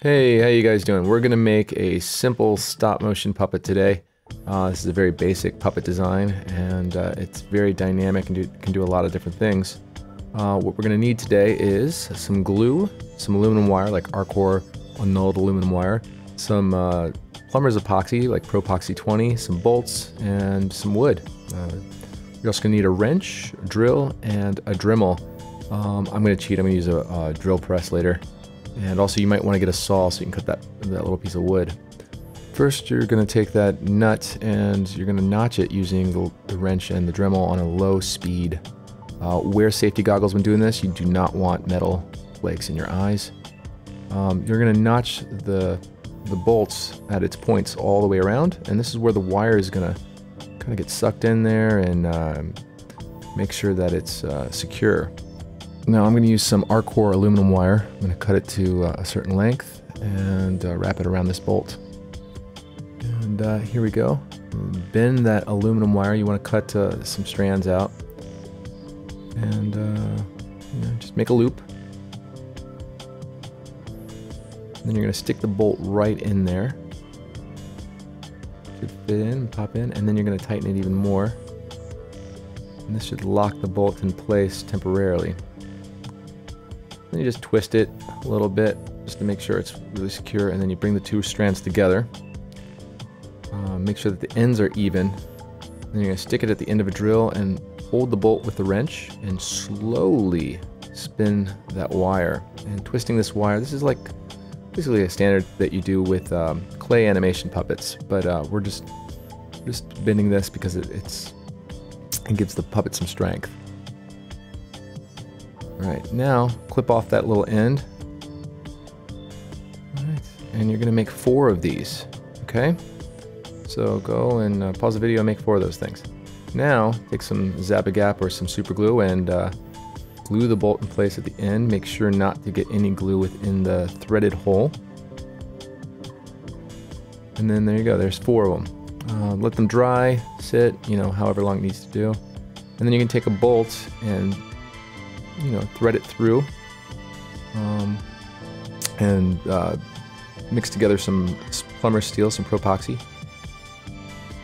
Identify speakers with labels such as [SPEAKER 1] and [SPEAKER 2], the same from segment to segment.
[SPEAKER 1] Hey, how you guys doing? We're gonna make a simple stop motion puppet today. This is a very basic puppet design, and it's very dynamic and can do a lot of different things. What we're gonna need today is some glue, some aluminum wire like Arcor annulled aluminum wire, some plumber's epoxy like Propoxy 20, some bolts, and some wood. You're also gonna need a wrench, a drill, and a Dremel. I'm gonna cheat. I'm gonna use a drill press later. And also you might want to get a saw so you can cut that little piece of wood. First you're going to take that nut and you're going to notch it using the wrench and the Dremel on a low speed. Wear safety goggles when doing this. You do not want metal flakes in your eyes. You're going to notch the bolts at its points all the way around, and this is where the wire is going to kind of get sucked in there and make sure that it's secure. Now I'm going to use some Arcor aluminum wire. I'm going to cut it to a certain length and wrap it around this bolt. And here we go. Bend that aluminum wire. You want to cut some strands out. And just make a loop. And then you're going to stick the bolt right in there. Should fit in, pop in, and then you're going to tighten it even more. And this should lock the bolt in place temporarily. Then you just twist it a little bit just to make sure it's really secure, and then you bring the two strands together. Make sure that the ends are even. Then you're going to stick it at the end of a drill and hold the bolt with the wrench and slowly spin that wire. And twisting this wire, this is like basically a standard that you do with clay animation puppets, but we're just bending this because it gives the puppet some strength. Alright, now clip off that little end. Alright, and you're going to make 4 of these, okay? So go and pause the video and make 4 of those things. Now, take some Zap-A-Gap or some super glue and glue the bolt in place at the end. Make sure not to get any glue within the threaded hole. And then there you go, there's 4 of them. Let them dry, sit, however long it needs to do. And then you can take a bolt and thread it through and mix together some plumber's steel, some Propoxy,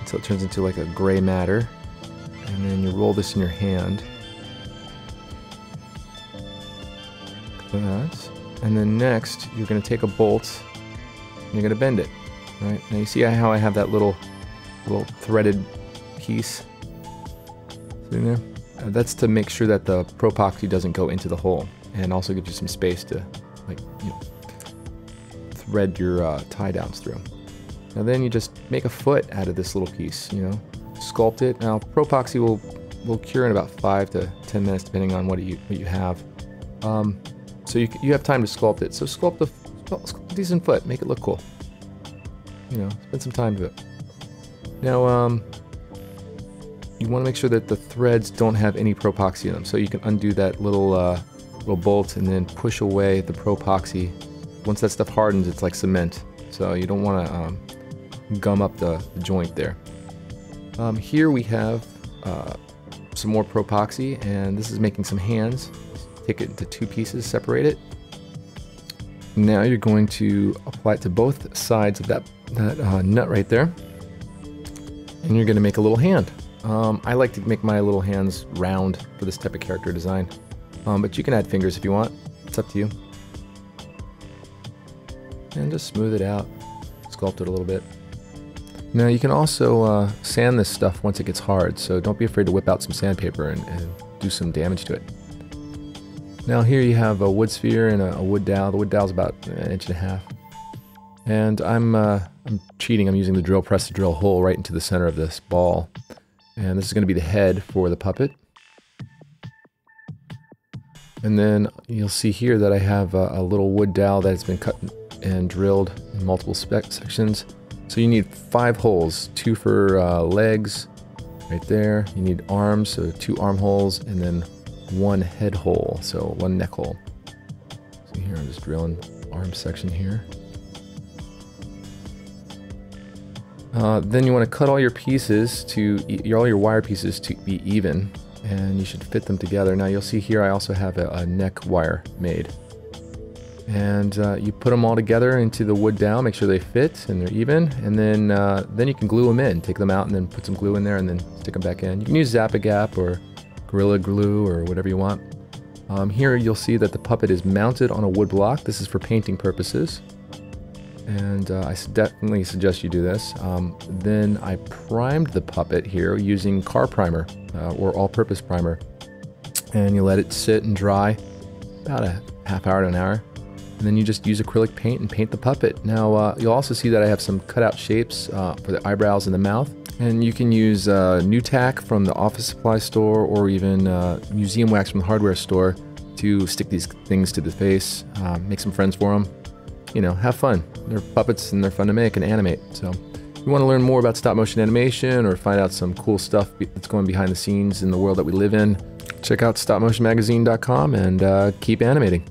[SPEAKER 1] until it turns into like a gray matter. And then you roll this in your hand. Like that. And then next, you're going to take a bolt and you're going to bend it. Right? Now you see how I have that little threaded piece sitting there? That's to make sure that the Propoxy doesn't go into the hole, and also gives you some space to thread your tie downs through. Now then you just make a foot out of this little piece, sculpt it. Now Propoxy will cure in about 5 to 10 minutes depending on what you have. So you have time to sculpt it. So sculpt a decent foot, make it look cool. Spend some time to it. Now you want to make sure that the threads don't have any Propoxy in them, so you can undo that little bolt and then push away the Propoxy. Once that stuff hardens, it's like cement, so you don't want to gum up the joint there. Here we have some more Propoxy, and this is making some hands. Take it into 2 pieces, separate it. Now you're going to apply it to both sides of that nut right there, and you're going to make a little hand. I like to make my little hands round for this type of character design, but you can add fingers if you want. It's up to you. And just smooth it out, sculpt it a little bit. Now you can also sand this stuff once it gets hard, so don't be afraid to whip out some sandpaper and do some damage to it. Now here you have a wood sphere and a wood dowel. The wood dowel is about 1.5 inches. And I'm cheating. I'm using the drill press to drill a hole right into the center of this ball. And this is going to be the head for the puppet. And then you'll see here that I have a little wood dowel that has been cut and drilled in multiple sections. So you need 5 holes, 2 for legs right there. You need arms, so 2 arm holes, and then 1 head hole, so 1 neck hole. So here I'm just drilling arm section here. Then you want to cut all your pieces all your wire pieces to be even, and you should fit them together. Now you'll see here I also have a neck wire made. And you put them all together into the wood dowel, make sure they fit and they're even, and then you can glue them in. Take them out and then put some glue in there and then stick them back in. You can use Zap-A-Gap or Gorilla Glue or whatever you want. Here you'll see that the puppet is mounted on a wood block. This is for painting purposes, and I definitely suggest you do this. Then I primed the puppet here using car primer or all-purpose primer, and you let it sit and dry about a half hour to an hour. And then you just use acrylic paint and paint the puppet. Now you'll also see that I have some cutout shapes for the eyebrows and the mouth. And you can use new tack from the office supply store or even museum wax from the hardware store to stick these things to the face. Make some friends for them. You know, have fun. They're puppets and they're fun to make and animate. So if you want to learn more about stop motion animation or find out some cool stuff that's going behind the scenes in the world that we live in, check out stopmotionmagazine.com and keep animating.